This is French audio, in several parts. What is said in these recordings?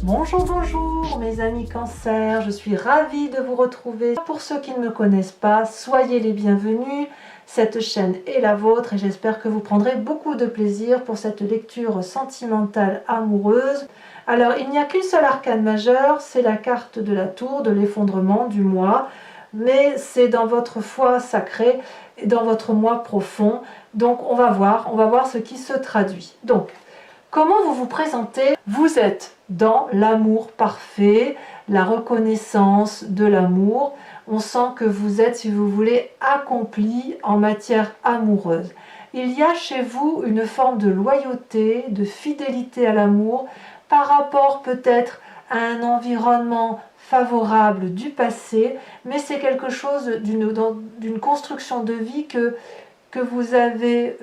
Bonjour, bonjour mes amis Cancer, je suis ravie de vous retrouver. Pour ceux qui ne me connaissent pas, soyez les bienvenus. Cette chaîne est la vôtre et j'espère que vous prendrez beaucoup de plaisir pour cette lecture sentimentale amoureuse. Alors, il n'y a qu'une seule arcane majeure, c'est la carte de la tour, de l'effondrement du moi. Mais c'est dans votre foi sacrée, dans votre moi profond. Donc, on va voir ce qui se traduit. Donc, comment vous vous présentez? Vous êtes dans l'amour parfait, la reconnaissance de l'amour. On sent que vous êtes, si vous voulez, accompli en matière amoureuse. Il y a chez vous une forme de loyauté, de fidélité à l'amour par rapport peut-être à un environnement favorable du passé, mais c'est quelque chose d'une construction de vie que vous avez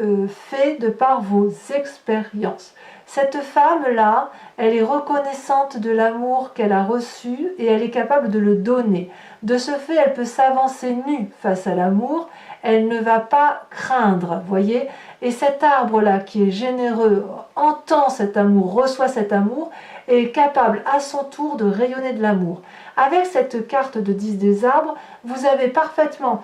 fait de par vos expériences. Cette femme-là, elle est reconnaissante de l'amour qu'elle a reçu et elle est capable de le donner. De ce fait, elle peut s'avancer nue face à l'amour, elle ne va pas craindre, voyez. Et cet arbre-là qui est généreux, entend cet amour, reçoit cet amour, et est capable à son tour de rayonner de l'amour. Avec cette carte de 10 des arbres, vous savez parfaitement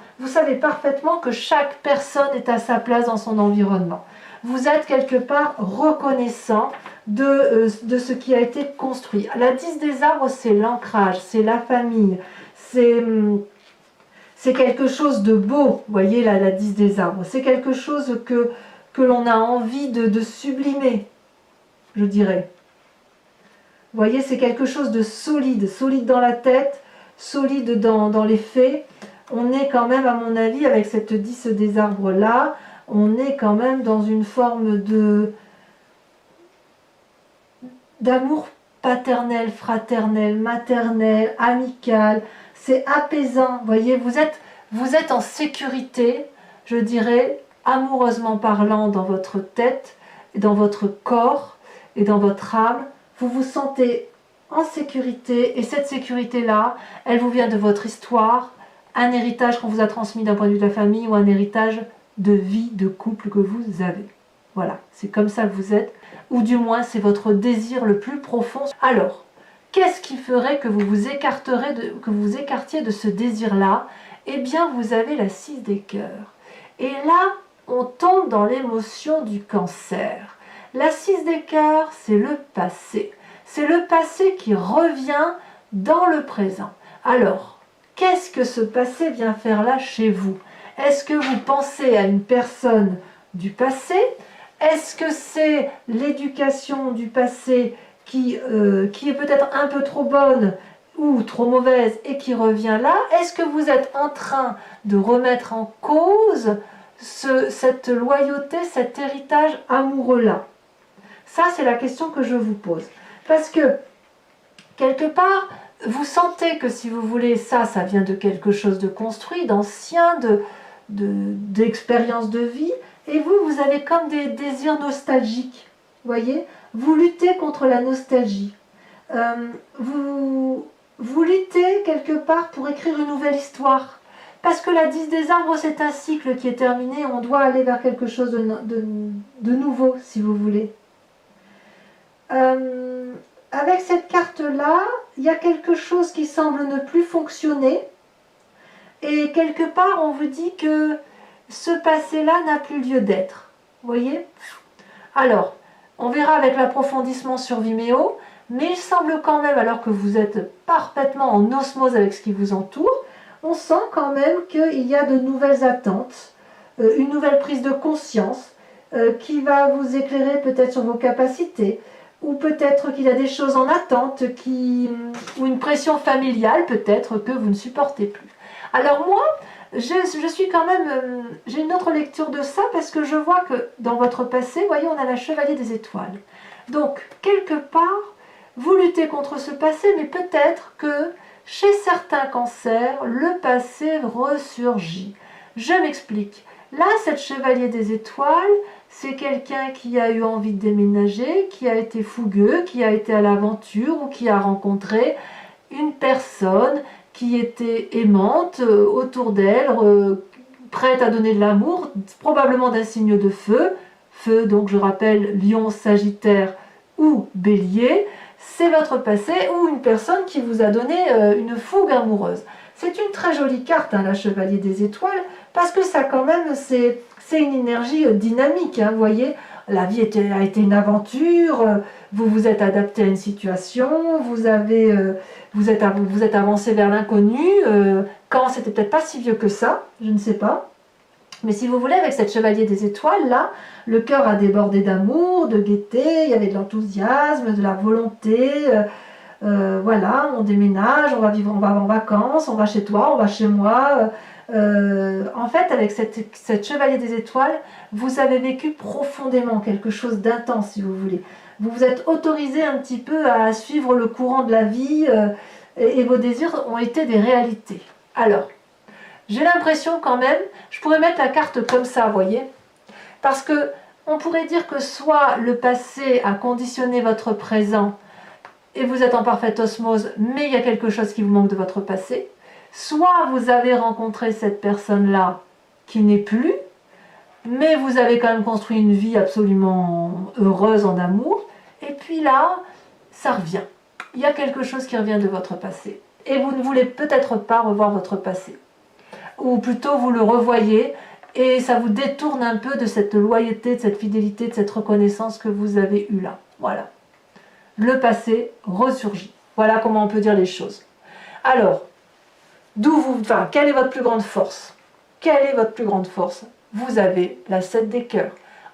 que chaque personne est à sa place dans son environnement. Vous êtes quelque part reconnaissant de ce qui a été construit. La 10 des arbres, c'est l'ancrage, c'est la famille, c'est quelque chose de beau, vous voyez là, la 10 des arbres. C'est quelque chose que l'on a envie de sublimer, je dirais. Vous voyez, c'est quelque chose de solide, solide dans la tête, solide dans les faits. On est quand même, à mon avis, avec cette 10 des arbres là, on est quand même dans une forme d'amour paternel, fraternel, maternel, amical. C'est apaisant, vous voyez, vous êtes en sécurité, je dirais, amoureusement parlant, dans votre tête, dans votre corps et dans votre âme. Vous vous sentez en sécurité et cette sécurité-là, elle vous vient de votre histoire, un héritage qu'on vous a transmis d'un point de vue de la famille ou un héritage de vie, de couple que vous avez. Voilà, c'est comme ça que vous êtes, ou du moins c'est votre désir le plus profond. Alors, qu'est-ce qui ferait que vous vous écartiez de ce désir-là? Eh bien, vous avez la 6 des cœurs. Et là, on tombe dans l'émotion du Cancer. La 6 des cœurs, c'est le passé. C'est le passé qui revient dans le présent. Alors, qu'est-ce que ce passé vient faire là chez vous? Est-ce que vous pensez à une personne du passé? Est-ce que c'est l'éducation du passé qui est peut-être un peu trop bonne ou trop mauvaise et qui revient là? Est-ce que vous êtes en train de remettre en cause cette loyauté, cet héritage amoureux-là? Ça, c'est la question que je vous pose. Parce que, quelque part, vous sentez que si vous voulez, ça vient de quelque chose de construit, d'ancien, d'expérience de vie, et vous avez comme des désirs nostalgiques, voyez. Vous luttez contre la nostalgie. Vous luttez quelque part pour écrire une nouvelle histoire. Parce que la 10 des arbres, c'est un cycle qui est terminé, on doit aller vers quelque chose de nouveau, si vous voulez. Avec cette carte-là, il y a quelque chose qui semble ne plus fonctionner. Et quelque part, on vous dit que ce passé-là n'a plus lieu d'être. Vous voyez? Alors, on verra avec l'approfondissement sur Vimeo, mais il semble quand même, alors que vous êtes parfaitement en osmose avec ce qui vous entoure, on sent quand même qu'il y a de nouvelles attentes, une nouvelle prise de conscience qui va vous éclairer peut-être sur vos capacités, ou peut-être qu'il y a des choses en attente, ou une pression familiale peut-être que vous ne supportez plus. Alors moi, je suis quand même, j'ai une autre lecture de ça parce que je vois que dans votre passé, vous voyez, on a la chevalier des étoiles. Donc, quelque part, vous luttez contre ce passé, mais peut-être que chez certains cancers, le passé ressurgit. Je m'explique. Là, cette chevalier des étoiles, c'est quelqu'un qui a eu envie de déménager, qui a été fougueux, qui a été à l'aventure ou qui a rencontré une personne qui était aimante autour d'elle, prête à donner de l'amour, probablement d'un signe de feu. Feu, donc je rappelle, Lion, Sagittaire ou Bélier, c'est votre passé ou une personne qui vous a donné une fougue amoureuse. C'est une très jolie carte, hein, la Chevalier des Étoiles, parce que ça quand même, c'est une énergie dynamique, hein, vous voyez. La vie a été une aventure, vous vous êtes adapté à une situation, vous êtes avancé vers l'inconnu, quand c'était peut-être pas si vieux que ça, je ne sais pas. Mais si vous voulez, avec cette Chevalier des Étoiles, là, le cœur a débordé d'amour, de gaieté, il y avait de l'enthousiasme, de la volonté. Voilà, on déménage, on va vivre, on va en vacances, on va chez toi, on va chez moi. En fait, avec cette Chevalier des Étoiles, vous avez vécu profondément quelque chose d'intense, si vous voulez. Vous vous êtes autorisé un petit peu à suivre le courant de la vie et vos désirs ont été des réalités. Alors, j'ai l'impression quand même, je pourrais mettre la carte comme ça, vous voyez, parce que on pourrait dire que soit le passé a conditionné votre présent et vous êtes en parfaite osmose, mais il y a quelque chose qui vous manque de votre passé, soit vous avez rencontré cette personne-là qui n'est plus, mais vous avez quand même construit une vie absolument heureuse en amour, et puis là, ça revient. Il y a quelque chose qui revient de votre passé, et vous ne voulez peut-être pas revoir votre passé. Ou plutôt vous le revoyez, et ça vous détourne un peu de cette loyauté, de cette fidélité, de cette reconnaissance que vous avez eue là. Voilà. Le passé ressurgit. Voilà comment on peut dire les choses. Alors, quelle est votre plus grande force? Quelle est votre plus grande force? Vous avez la 7 des cœurs.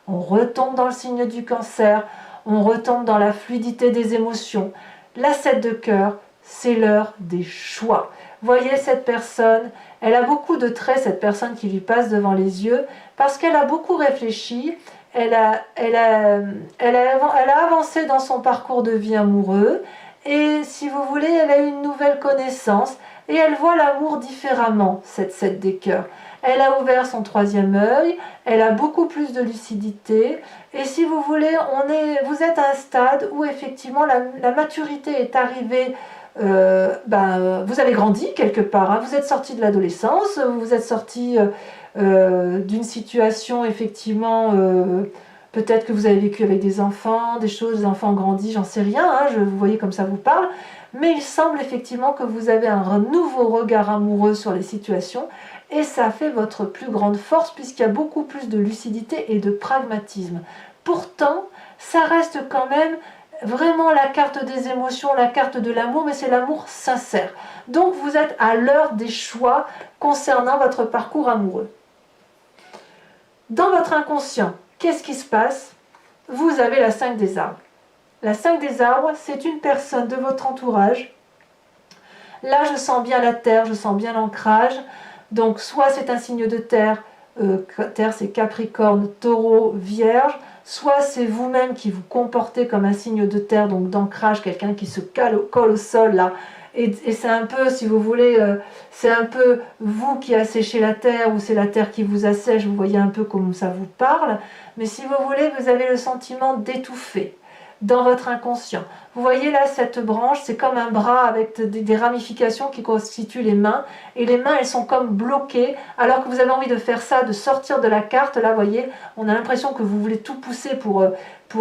On retombe dans le signe du Cancer, on retombe dans la fluidité des émotions. La 7 de cœur, c'est l'heure des choix. Voyez cette personne, elle a beaucoup de traits, cette personne qui lui passe devant les yeux, parce qu'elle a beaucoup réfléchi, elle a avancé dans son parcours de vie amoureux, et si vous voulez, elle a eu une nouvelle connaissance, et elle voit l'amour différemment, cette 7 des cœurs. Elle a ouvert son troisième œil, elle a beaucoup plus de lucidité, et si vous voulez, vous êtes à un stade où effectivement la maturité est arrivée. Vous avez grandi quelque part, hein. Vous êtes sorti de l'adolescence, vous êtes sorti d'une situation effectivement, peut-être que vous avez vécu avec des enfants, des enfants ont grandi, j'en sais rien, hein, vous voyez comme ça vous parle, mais il semble effectivement que vous avez un nouveau regard amoureux sur les situations, et ça fait votre plus grande force puisqu'il y a beaucoup plus de lucidité et de pragmatisme. Pourtant, ça reste quand même vraiment la carte des émotions, la carte de l'amour, mais c'est l'amour sincère. Donc vous êtes à l'heure des choix concernant votre parcours amoureux. Dans votre inconscient, qu'est-ce qui se passe? Vous avez la 5 des arbres. La 5 des arbres, c'est une personne de votre entourage. Là, je sens bien la terre, je sens bien l'ancrage. Donc soit c'est un signe de terre, terre c'est Capricorne, Taureau, Vierge, soit c'est vous-même qui vous comportez comme un signe de terre, donc d'ancrage, quelqu'un qui se colle au sol là, et c'est un peu, si vous voulez, c'est un peu vous qui asséchez la terre, ou c'est la terre qui vous assèche, vous voyez un peu comme ça vous parle, mais si vous voulez, vous avez le sentiment d'étouffer dans votre inconscient. Vous voyez là, cette branche, c'est comme un bras avec des ramifications qui constituent les mains, et les mains, elles sont comme bloquées, alors que vous avez envie de faire ça, de sortir de la carte. Là, vous voyez, on a l'impression que vous voulez tout pousser pour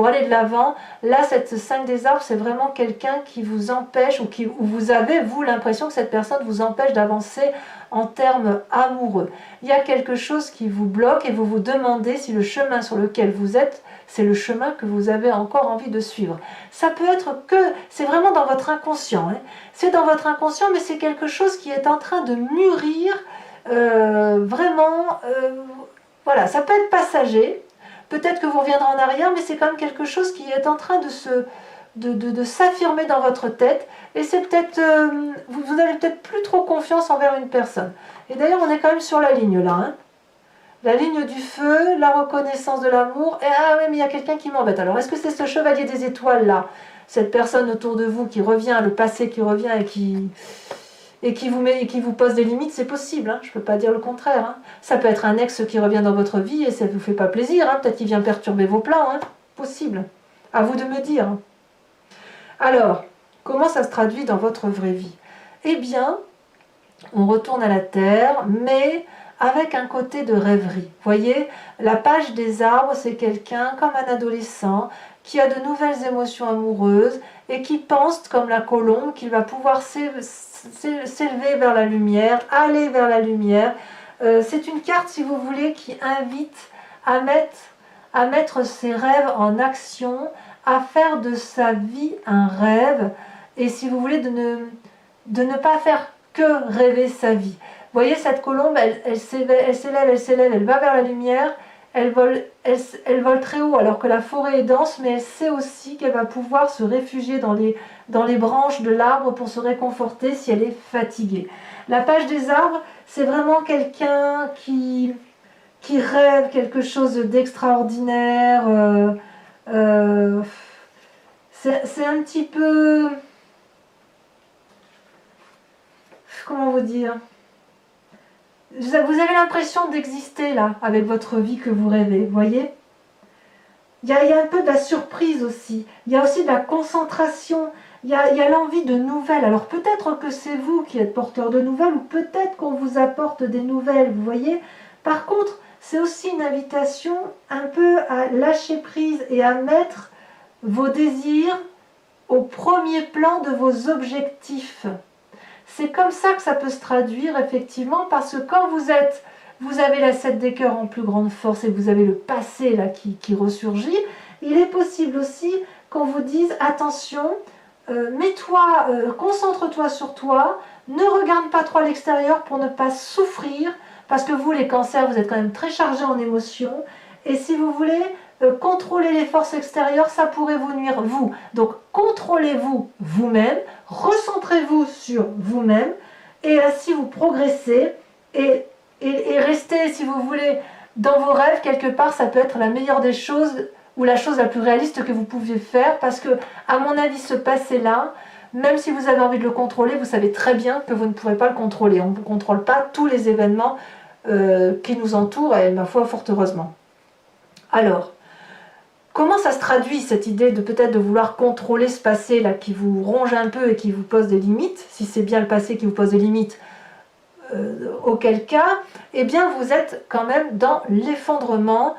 aller de l'avant. Là, cette 5 des arbres, c'est vraiment quelqu'un qui vous empêche, ou vous avez, vous, l'impression que cette personne vous empêche d'avancer en termes amoureux. Il y a quelque chose qui vous bloque, et vous vous demandez si le chemin sur lequel vous êtes, c'est le chemin que vous avez encore envie de suivre. Ça peut être que, c'est vraiment dans votre inconscient, hein. C'est dans votre inconscient, mais c'est quelque chose qui est en train de mûrir, vraiment, voilà, ça peut être passager, peut-être que vous reviendrez en arrière, mais c'est quand même quelque chose qui est en train de s'affirmer dans votre tête, et c'est peut-être, vous n'avez peut-être plus trop confiance envers une personne. Et d'ailleurs, on est quand même sur la ligne là, hein. La ligne du feu, la reconnaissance de l'amour, et ah oui, mais il y a quelqu'un qui m'embête. Alors, est-ce que c'est ce chevalier des étoiles là, cette personne autour de vous qui revient, le passé qui revient et qui vous pose des limites? C'est possible, hein, je ne peux pas dire le contraire, hein. Ça peut être un ex qui revient dans votre vie et ça ne vous fait pas plaisir, hein, peut-être qu'il vient perturber vos plans, hein. Possible. À vous de me dire. Alors, comment ça se traduit dans votre vraie vie? Eh bien, on retourne à la terre, mais avec un côté de rêverie. Vous voyez, la page des arbres, c'est quelqu'un comme un adolescent qui a de nouvelles émotions amoureuses et qui pense, comme la colombe, qu'il va pouvoir s'élever vers la lumière, aller vers la lumière. C'est une carte, si vous voulez, qui invite à mettre ses rêves en action, à faire de sa vie un rêve, et si vous voulez, de ne pas faire que rêver sa vie. Vous voyez, cette colombe, elle s'élève, elle va vers la lumière, elle vole très haut alors que la forêt est dense, mais elle sait aussi qu'elle va pouvoir se réfugier dans les branches de l'arbre pour se réconforter si elle est fatiguée. La page des arbres, c'est vraiment quelqu'un qui rêve quelque chose d'extraordinaire. C'est un petit peu... Comment vous dire? Vous avez l'impression d'exister là, avec votre vie que vous rêvez, vous voyez? Il y a un peu de la surprise aussi, il y a aussi de la concentration, il y a l'envie de nouvelles. Alors peut-être que c'est vous qui êtes porteur de nouvelles, ou peut-être qu'on vous apporte des nouvelles, vous voyez? Par contre, c'est aussi une invitation un peu à lâcher prise et à mettre vos désirs au premier plan de vos objectifs. C'est comme ça que ça peut se traduire effectivement, parce que quand vous avez la 7 des cœurs en plus grande force et vous avez le passé là qui ressurgit, il est possible aussi qu'on vous dise attention, concentre-toi sur toi, ne regarde pas trop à l'extérieur pour ne pas souffrir, parce que vous les cancers, vous êtes quand même très chargés en émotions, et si vous voulez contrôler les forces extérieures, ça pourrait vous nuire vous. Donc contrôlez-vous vous-même, recentrez-vous sur vous-même, et ainsi vous progressez, et restez, si vous voulez, dans vos rêves. Quelque part, ça peut être la meilleure des choses, ou la chose la plus réaliste que vous pouviez faire, parce que, à mon avis, ce passé-là, même si vous avez envie de le contrôler, vous savez très bien que vous ne pourrez pas le contrôler. On ne contrôle pas tous les événements qui nous entourent, et ma foi, fort heureusement. Alors, comment ça se traduit, cette idée de peut-être de vouloir contrôler ce passé-là qui vous ronge un peu et qui vous pose des limites? Si c'est bien le passé qui vous pose des limites, auquel cas, eh bien vous êtes quand même dans l'effondrement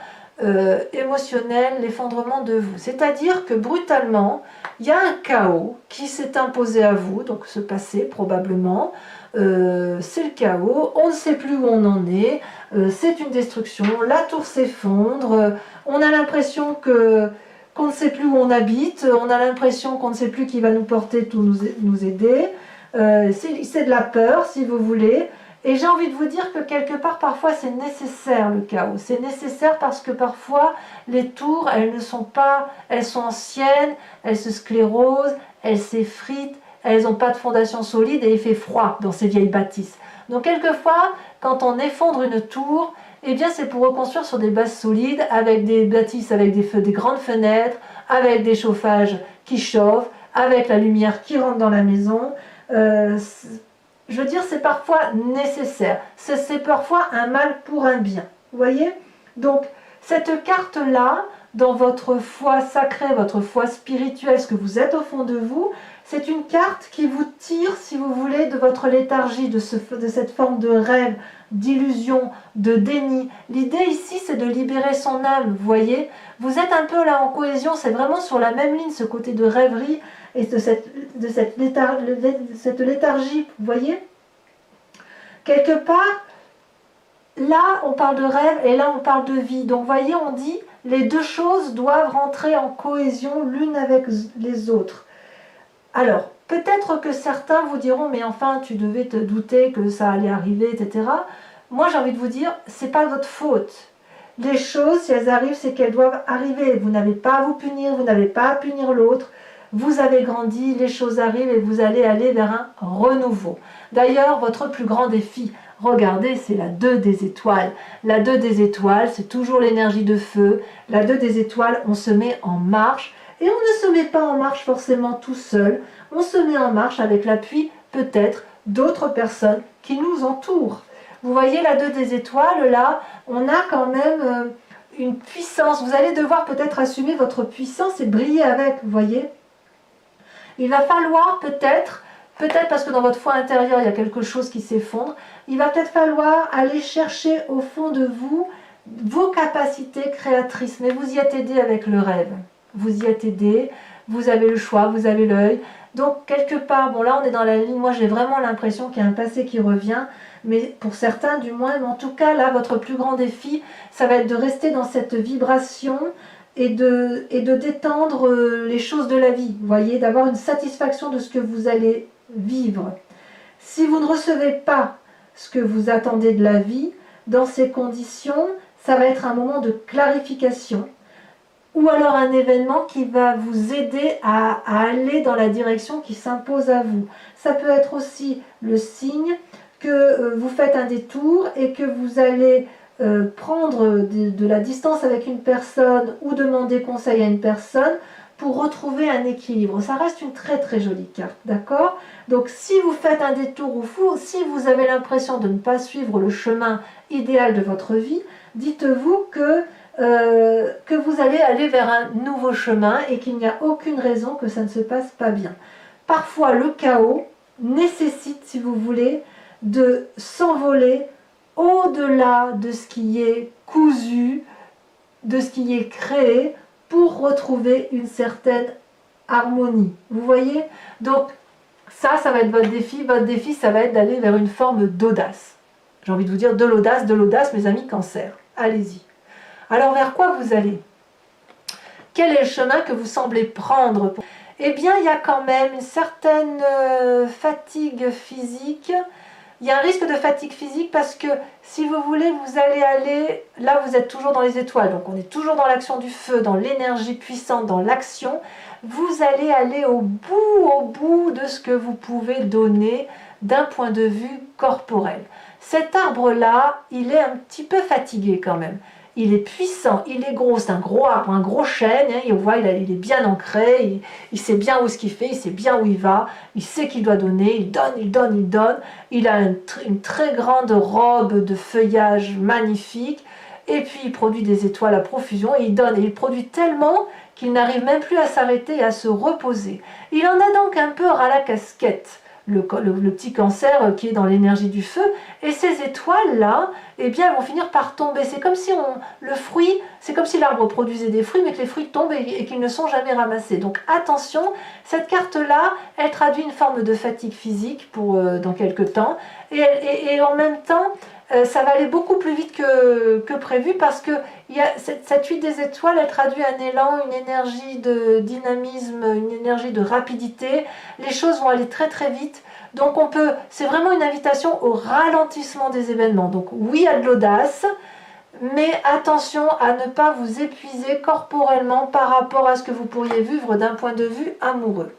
émotionnel, l'effondrement de vous. C'est-à-dire que brutalement, il y a un chaos qui s'est imposé à vous, donc ce passé probablement, c'est le chaos, on ne sait plus où on en est, c'est une destruction, la tour s'effondre, on a l'impression qu'on ne sait plus où on habite, on a l'impression qu'on ne sait plus qui va nous porter, tout nous aider, c'est de la peur si vous voulez. Et j'ai envie de vous dire que quelque part, parfois, c'est nécessaire le chaos. C'est nécessaire parce que parfois, les tours, elles sont anciennes, elles se sclérosent, elles s'effritent, elles n'ont pas de fondation solide et il fait froid dans ces vieilles bâtisses. Donc quelquefois, quand on effondre une tour, eh bien c'est pour reconstruire sur des bases solides, avec des bâtisses, avec des grandes fenêtres, avec des chauffages qui chauffent, avec la lumière qui rentre dans la maison. Je veux dire, c'est parfois nécessaire. C'est parfois un mal pour un bien. Vous voyez? Donc, cette carte-là, dans votre foi sacrée, votre foi spirituelle, ce que vous êtes au fond de vous, c'est une carte qui vous tire, si vous voulez, de votre léthargie, de cette forme de rêve, d'illusion, de déni. L'idée ici, c'est de libérer son âme, vous voyez? Vous êtes un peu là en cohésion, c'est vraiment sur la même ligne, ce côté de rêverie et de cette léthargie, vous voyez? Quelque part, là, on parle de rêve et là, on parle de vie. Donc, vous voyez, on dit, les deux choses doivent rentrer en cohésion l'une avec les autres. Alors, peut-être que certains vous diront, mais enfin, tu devais te douter que ça allait arriver, etc. Moi, j'ai envie de vous dire, c'est pas votre faute. Les choses, si elles arrivent, c'est qu'elles doivent arriver. Vous n'avez pas à vous punir, vous n'avez pas à punir l'autre. Vous avez grandi, les choses arrivent et vous allez aller vers un renouveau. D'ailleurs, votre plus grand défi, regardez, c'est la 2 des étoiles. La 2 des étoiles, c'est toujours l'énergie de feu. La 2 des étoiles, on se met en marche. Et on ne se met pas en marche forcément tout seul. On se met en marche avec l'appui, peut-être, d'autres personnes qui nous entourent. Vous voyez la 2 des étoiles, là, on a quand même une puissance. Vous allez devoir peut-être assumer votre puissance et briller avec, vous voyez. Il va falloir peut-être parce que dans votre foi intérieure, il y a quelque chose qui s'effondre, il va peut-être falloir aller chercher au fond de vous vos capacités créatrices, mais vous y êtes aidé avec le rêve. vous y êtes aidé, vous avez le choix, vous avez l'œil. Donc quelque part, bon là on est dans la ligne, moi j'ai vraiment l'impression qu'il y a un passé qui revient, mais pour certains du moins, mais en tout cas là votre plus grand défi, ça va être de rester dans cette vibration et de détendre les choses de la vie, vous voyez, d'avoir une satisfaction de ce que vous allez vivre. Si vous ne recevez pas ce que vous attendez de la vie, dans ces conditions, ça va être un moment de clarification, ou alors un événement qui va vous aider à aller dans la direction qui s'impose à vous. Ça peut être aussi le signe que vous faites un détour et que vous allez prendre de la distance avec une personne ou demander conseil à une personne pour retrouver un équilibre. Ça reste une très très jolie carte, d'accord? Donc si vous faites un détour ou si vous avez l'impression de ne pas suivre le chemin idéal de votre vie, dites-vous que vous allez aller vers un nouveau chemin et qu'il n'y a aucune raison que ça ne se passe pas bien. Parfois le chaos nécessite, si vous voulez, de s'envoler au-delà de ce qui est cousu, de ce qui est créé, pour retrouver une certaine harmonie. Vous voyez? Donc ça va être votre défi. Votre défi, ça va être d'aller vers une forme d'audace. J'ai envie de vous dire de l'audace, mes amis Cancer. Allez-y. Alors vers quoi vous allez? Quel est le chemin que vous semblez prendre? Eh bien, il y a quand même une certaine fatigue physique. Il y a un risque de fatigue physique parce que, si vous voulez, vous allez aller... Là, vous êtes toujours dans les étoiles, donc on est toujours dans l'action du feu, dans l'énergie puissante, dans l'action. Vous allez aller au bout de ce que vous pouvez donner d'un point de vue corporel. Cet arbre-là, il est un petit peu fatigué quand même. Il est puissant, il est gros, c'est un gros arbre, un gros chêne, hein, et on voit il est bien ancré, il sait bien où ce qu'il fait, il sait bien où il va, il sait qu'il doit donner, il donne, il a une très grande robe de feuillage magnifique, et puis il produit des étoiles à profusion, et il produit tellement qu'il n'arrive même plus à s'arrêter et à se reposer. Il en a donc un peu ras la casquette. Le petit Cancer qui est dans l'énergie du feu, et ces étoiles là, eh bien elles vont finir par tomber. C'est comme si c'est comme si l'arbre produisait des fruits, mais que les fruits tombent et qu'ils ne sont jamais ramassés. Donc attention, cette carte là, elle traduit une forme de fatigue physique pour dans quelques temps, et en même temps ça va aller beaucoup plus vite que prévu, parce que cette huile des étoiles, elle traduit un élan, une énergie de dynamisme, une énergie de rapidité. Les choses vont aller très très vite. Donc c'est vraiment une invitation au ralentissement des événements. Donc oui, il y a de l'audace, mais attention à ne pas vous épuiser corporellement par rapport à ce que vous pourriez vivre d'un point de vue amoureux.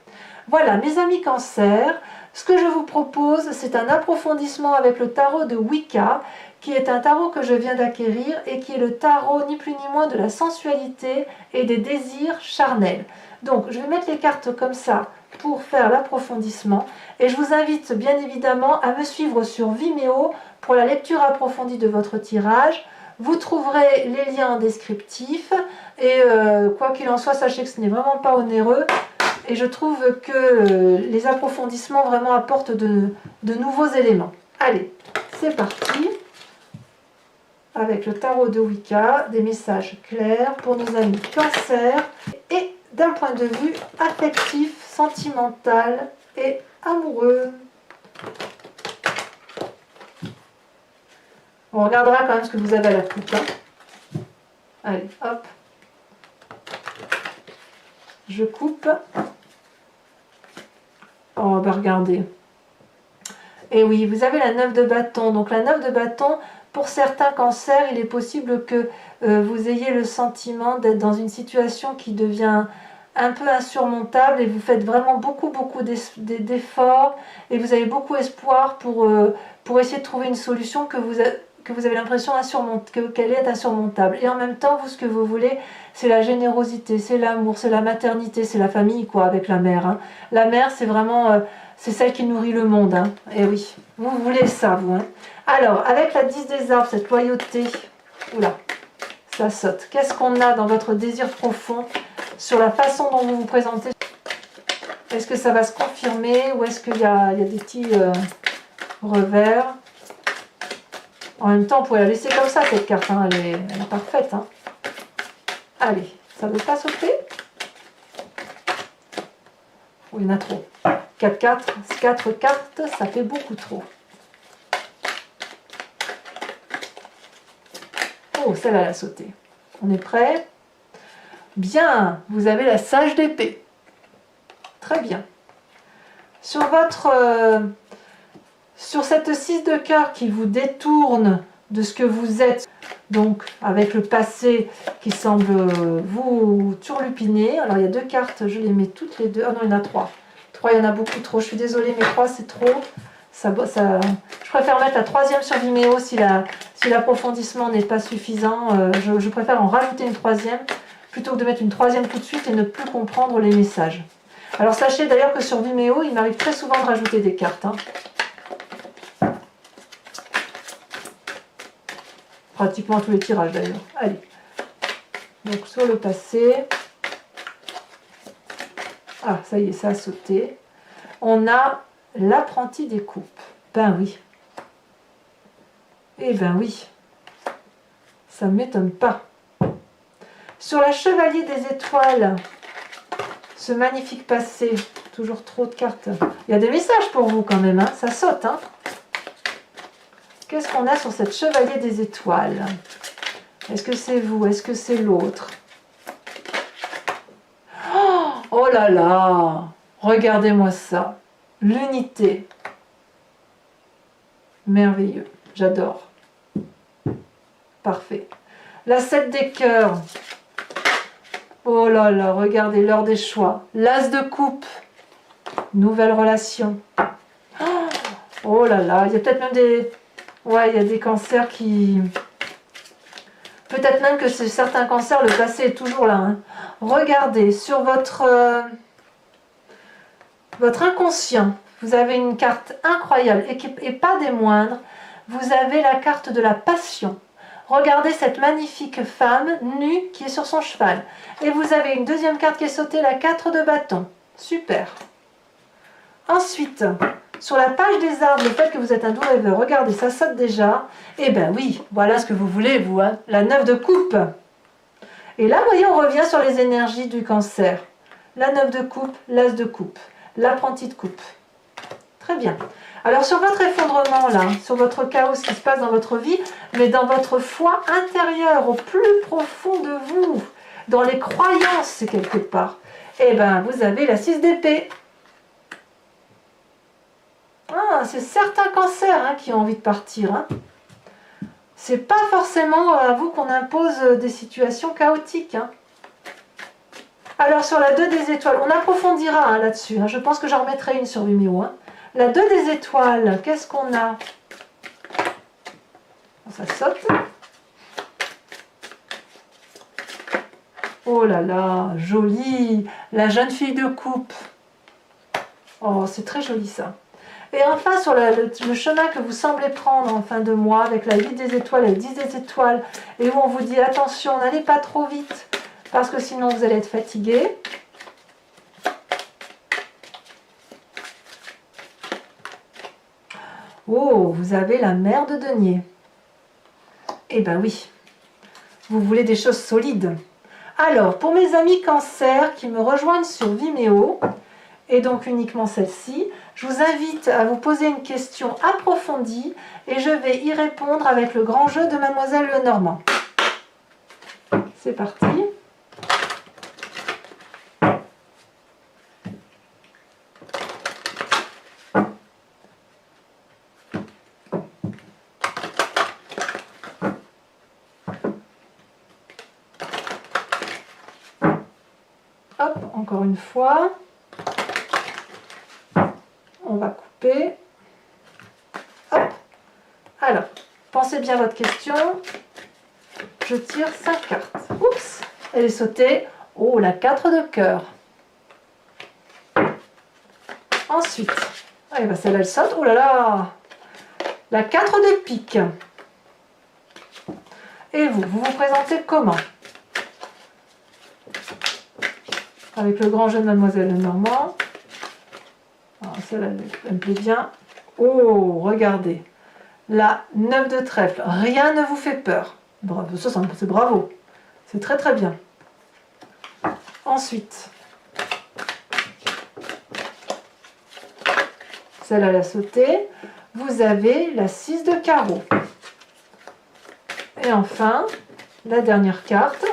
Voilà, mes amis Cancer, ce que je vous propose, c'est un approfondissement avec le tarot de Wicca, qui est un tarot que je viens d'acquérir et qui est le tarot ni plus ni moins de la sensualité et des désirs charnels. Donc, je vais mettre les cartes comme ça pour faire l'approfondissement, et je vous invite bien évidemment à me suivre sur Vimeo pour la lecture approfondie de votre tirage. Vous trouverez les liens en descriptif, et quoi qu'il en soit, sachez que ce n'est vraiment pas onéreux. Et je trouve que les approfondissements vraiment apportent de nouveaux éléments. Allez, c'est parti. Avec le tarot de Wicca, des messages clairs pour nos amis Cancer. Et d'un point de vue affectif, sentimental et amoureux. On regardera quand même ce que vous avez à la coupe. Hein. Allez, hop. Je coupe. Oh, bah regardez. Et oui, vous avez la 9 de bâton. Donc la 9 de bâton, pour certains Cancers, il est possible que vous ayez le sentiment d'être dans une situation qui devient un peu insurmontable, et vous faites vraiment beaucoup d'efforts, et vous avez beaucoup espoir pour essayer de trouver une solution que vous avez l'impression qu'elle est insurmontable. Et en même temps, vous, ce que vous voulez, c'est la générosité, c'est l'amour, c'est la maternité, c'est la famille, quoi, avec la mère. Hein. La mère, c'est vraiment... c'est celle qui nourrit le monde. Hein. Et oui, vous voulez ça, vous. Hein. Alors, avec la 10 des arbres, cette loyauté... Oula, ça saute. Qu'est-ce qu'on a dans votre désir profond sur la façon dont vous vous présentez? Est-ce que ça va se confirmer, ou est-ce qu'il y a des petits revers? En même temps, on pourrait la laisser comme ça, cette carte. Hein. Elle est parfaite. Hein. Allez, ça ne veut pas sauter? Oh, il y en a trop. 4 cartes, ça fait beaucoup trop. Oh, celle-là, elle a sauté. On est prêt? Bien, vous avez la sage d'épée. Très bien. Sur cette 6 de cœur qui vous détourne de ce que vous êtes, donc avec le passé qui semble vous turlupiner. Alors il y a 2 cartes, je les mets toutes les deux. Ah non, il y en a 3. 3, il y en a beaucoup trop. Je suis désolée, mais 3 c'est trop. Je préfère mettre la 3e sur Vimeo si l'approfondissement n'est pas suffisant. Je préfère en rajouter une 3e plutôt que de mettre une 3e tout de suite et ne plus comprendre les messages. Alors sachez d'ailleurs que sur Vimeo, il m'arrive très souvent de rajouter des cartes. Pratiquement tous les tirages d'ailleurs. Allez. Donc sur le passé. Ah, ça y est, ça a sauté. On a l'apprenti des coupes. Ben oui. Eh ben oui. Ça ne m'étonne pas. Sur la chevalier des étoiles, ce magnifique passé, toujours trop de cartes. Il y a des messages pour vous quand même, hein. Ça saute. Hein. Qu'est-ce qu'on a sur cette chevalier des étoiles? Est-ce que c'est vous? Est-ce que c'est l'autre? Oh là là! Regardez-moi ça. L'unité. Merveilleux. J'adore. Parfait. La 7 des cœurs. Oh là là, regardez l'heure des choix. L'as de coupe. Nouvelle relation. Oh là là, il y a peut-être même des... Ouais, il y a des cancers qui... Peut-être même que c'est certains cancers, le passé est toujours là. Hein. Regardez, sur votre inconscient, vous avez une carte incroyable et pas des moindres. Vous avez la carte de la passion. Regardez cette magnifique femme nue qui est sur son cheval. Et vous avez une deuxième carte qui est sautée, la 4 de bâton. Super. Ensuite, sur la page des arbres, le fait que vous êtes un doux rêveur, regardez, ça saute déjà. Eh bien oui, voilà ce que vous voulez, vous, hein, la 9 de coupe. Et là, vous voyez, on revient sur les énergies du cancer. La 9 de coupe, l'as de coupe, l'apprenti de coupe. Très bien. Alors sur votre effondrement là, sur votre chaos, ce qui se passe dans votre vie, mais dans votre foi intérieure, au plus profond de vous, dans les croyances quelque part, eh bien vous avez la 6 d'épée. Ah, c'est certains cancers hein, qui ont envie de partir. Hein. C'est pas forcément à vous qu'on impose des situations chaotiques. Hein. Alors sur la 2 des étoiles, on approfondira hein, là-dessus. Hein. Je pense que j'en remettrai une sur Vimeo. Hein. La 2 des étoiles, qu'est-ce qu'on a? Ça saute. Oh là là, joli. La jeune fille de coupe. Oh, c'est très joli ça. Et enfin, sur le chemin que vous semblez prendre en fin de mois, avec la 8 des étoiles et le 10 des étoiles, et où on vous dit attention, n'allez pas trop vite, parce que sinon vous allez être fatigué. Oh, vous avez la mère de denier. Eh ben oui, vous voulez des choses solides. Alors, pour mes amis cancer qui me rejoignent sur Vimeo, et donc uniquement celle-ci, je vous invite à vous poser une question approfondie et je vais y répondre avec le grand jeu de Mademoiselle Lenormand. C'est parti. Hop, encore une fois. On va couper. Hop. Alors, pensez bien à votre question. Je tire 5 cartes. Oups, elle est sautée. Oh, la 4 de cœur. Ensuite, allez, bah celle-là, elle saute. Oh là là, la 4 de pique. Et vous vous présentez comment? Avec le grand jeu de Mademoiselle Lenormand. Celle-là, elle me plaît bien. Oh, regardez. La 9 de trèfle. Rien ne vous fait peur. Bravo, ça c'est bravo. C'est très très bien. Ensuite, celle à la sautée. Vous avez la 6 de carreau. Et enfin, la dernière carte.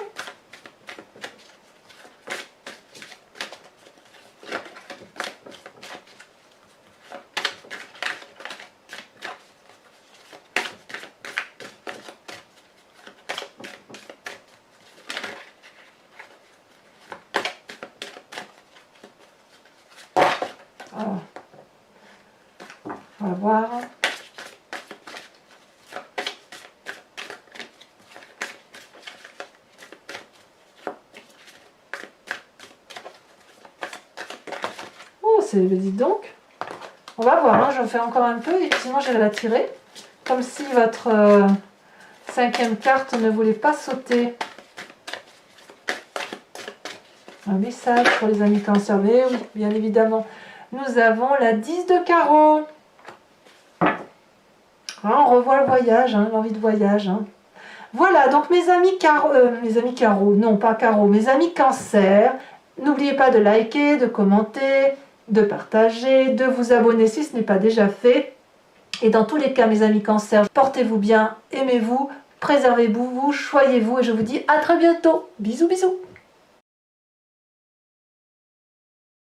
Alors, on va voir. Oh, c'est, dis donc. On va voir, hein, j'en fais encore un peu et sinon je vais la tirer. Comme si votre cinquième carte ne voulait pas sauter. Un message pour les amis Cancer. Mais oui, bien évidemment. Nous avons la 10 de carreau. Ah, on revoit le voyage, hein, l'envie de voyage. Hein. Voilà, donc mes amis carreau, non pas carreau, mes amis Cancer, n'oubliez pas de liker, de commenter, de partager, de vous abonner si ce n'est pas déjà fait. Et dans tous les cas, mes amis Cancer, portez-vous bien, aimez-vous, préservez-vous, choyez-vous et je vous dis à très bientôt. Bisous, bisous.